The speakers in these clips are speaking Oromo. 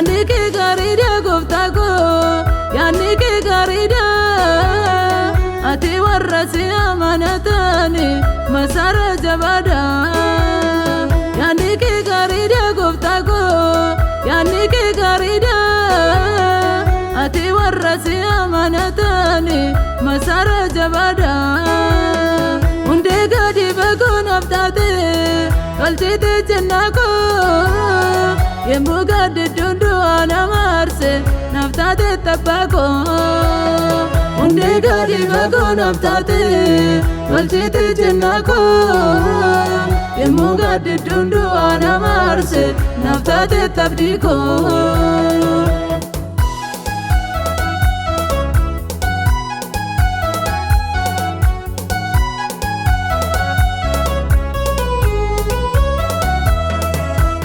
yaani kee gaariidha gooftaa koo yaani kee gaariidha ati warra si amanatani masara jabaadha yaani kee gaariidha gooftaa koo yaani kee gaariidha ati warra si amanatani masara jabaadha hundee gadi fagoo naaf taate galchite jennaa koo yemmuu gaaddidduu du'aa nama aarse naaf taate tabbaa koo hundee gadi fagoo naaf taate galchite jennaa koo yemmuu gaaddidduu du'aa nama aarse naaf taate tabdii koo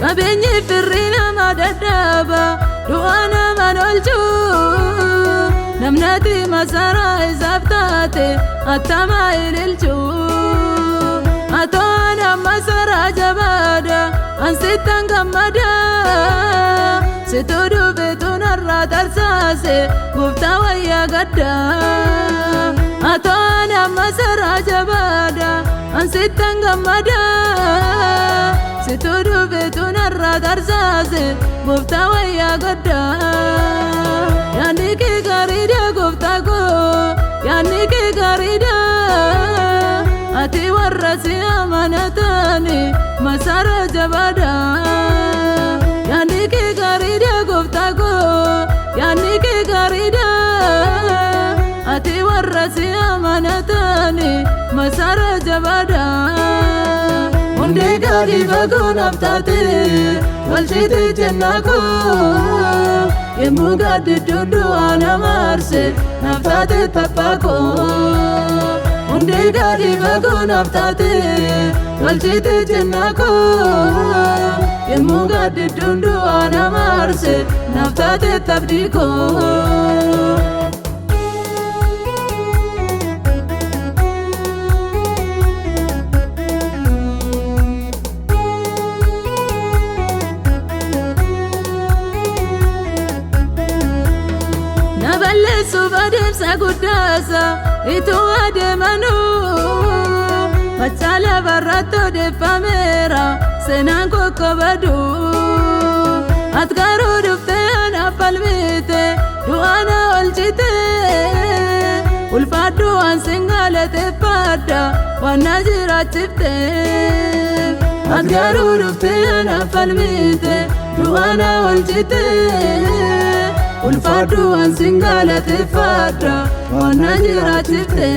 Kabeenyi firri nama dadhaba du'a nama oolchu namnati masara isaaf taate attama ililchu atoon masara jabaadha ansittan gammada situ dhufetu narraa tarsaase gooftaa wayyaa gadda atoon masara jabaadha ansittan gammada situ dhufetu narraa tarsaase gooftaa wayyaa gadda yaani kee gaariidha gooftaa koo yaani kee gaariidha ati warra si amanatani masara jabaadha yaani kee gaariidha gooftaa koo yaani kee gaariidha ati warra si amanatani masara jabaadha hundee gadi fagoo naaf taate galchite jennaa koo yemmuu gaaddidduu du'aa nama aarse naaf taate tabbaa koo hundee gadi fagoo naaf taate galchite jennaa koo yemmuu gaaddidduu du'aa nama aarse naaf taate tabdii koo Subademsa guddaasa ituu adeemanuu machaala barraatoo deeffameera seenaan kokkobadu ati garuu dhuftee anaaf falmite du'aana oolchite ulfaadhu waan sin galateeffadha waan na jiraachifte ati garuu dhuftee anaaf falmite du'aana oolchite ulfaadhu waan sin galateeffadha waan na jiraachifte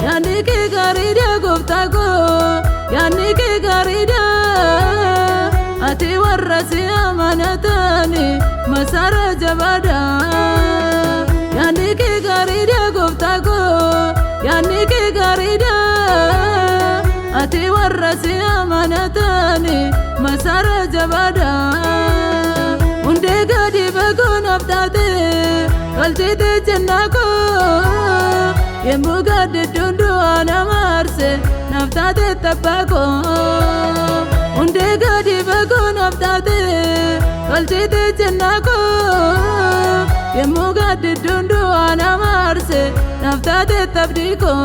yaani kee gaariidha gooftaa koo yaani kee gaariidha ati warra si amanatani masara jabaadha yaani kee gaariidha gooftaa koo yaani kee gaariidha ati warra si amanatani masara jabaadha hundee gadi fagoo naaf taate galchite jennaa koo yemmuu gaaddidduu du'aa nama aarse naaf taate tabbaa koo hundee gadi fagoo naaf taate galchite jennaa koo yemmuu gaaddidduu du'aa nama aarse naaf taate tabdii koo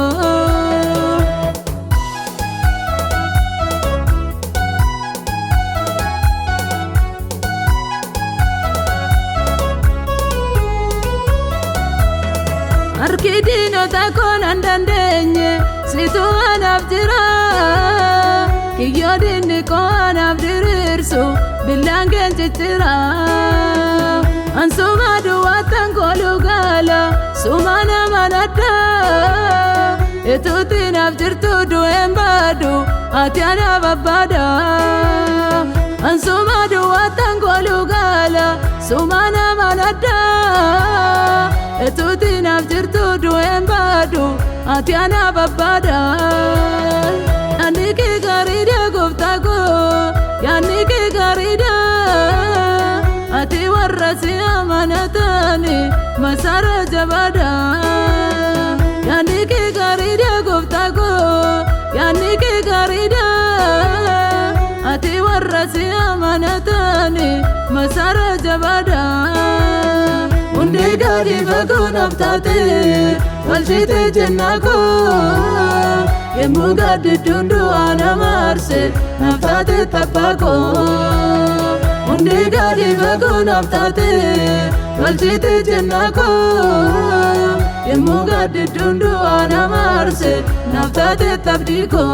Arkidinota konan dandeenye situ anaaf jira kiyyoodinni koo anaaf diriirsu billaan keen ciccira ansuma duwwaattan kooluu gaala suma naman adda etuutti naaf jirtu du'een baadu ati anaaf abbaadha ansuma duwwaattan kooluu gaala suma naman adda etuutti naaf jirtu du'een baadu ati anaaf abbaadha yaani kee gaariidha gooftaa koo yaani kee gaariidha ati warra si amanatani masara jabaadha yaani kee gaariidha gooftaa koo yaani kee gaariidha ati warra si amanatani masara jabada Undi gadi fago naftate Walshite jennako Yemmu gadi dundu ana marse Naftate tapako Undi gadi fago naftate Walshite jennako Yemmu gadi dundu ana marse Naftate tapdiko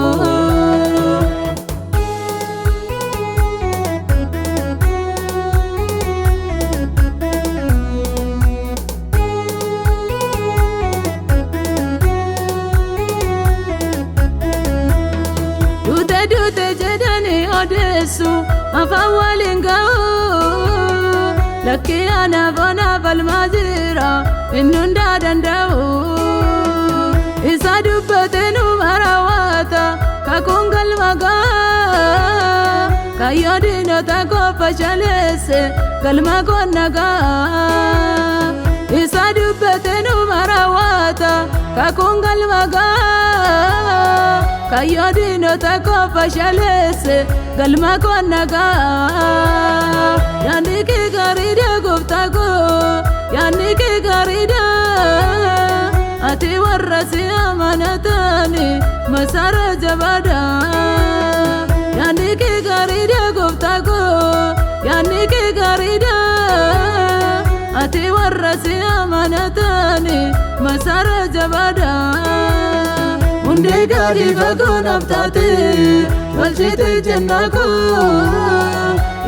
Dute jedani odesu afawalingao Laki ana bona balmazira innunda dandao Isa dubbetenu marawata kakungal maga Kayodino tako pashalese galma konaga Isa dubbetenu marawata kakungal maga Kayodino tako pashalese galma konaga Yani ki garida guftago Yani ki garida Ati warrasi amanatani masara jabada Yani ki garida guftago Yani ki garida Ati warrasi amanatani masara jabada Undi gadi fago naftate Walshite jennako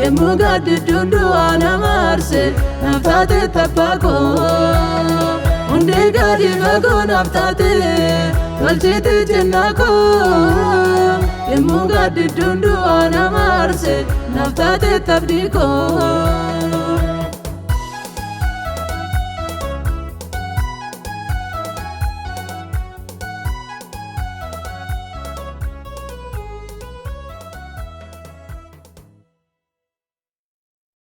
Yemmu gadi dundu ana marse Naftate tapako Undi gadi fago naftate Walshite jennako Yemmu gadi dundu ana marse Naftate tapdiko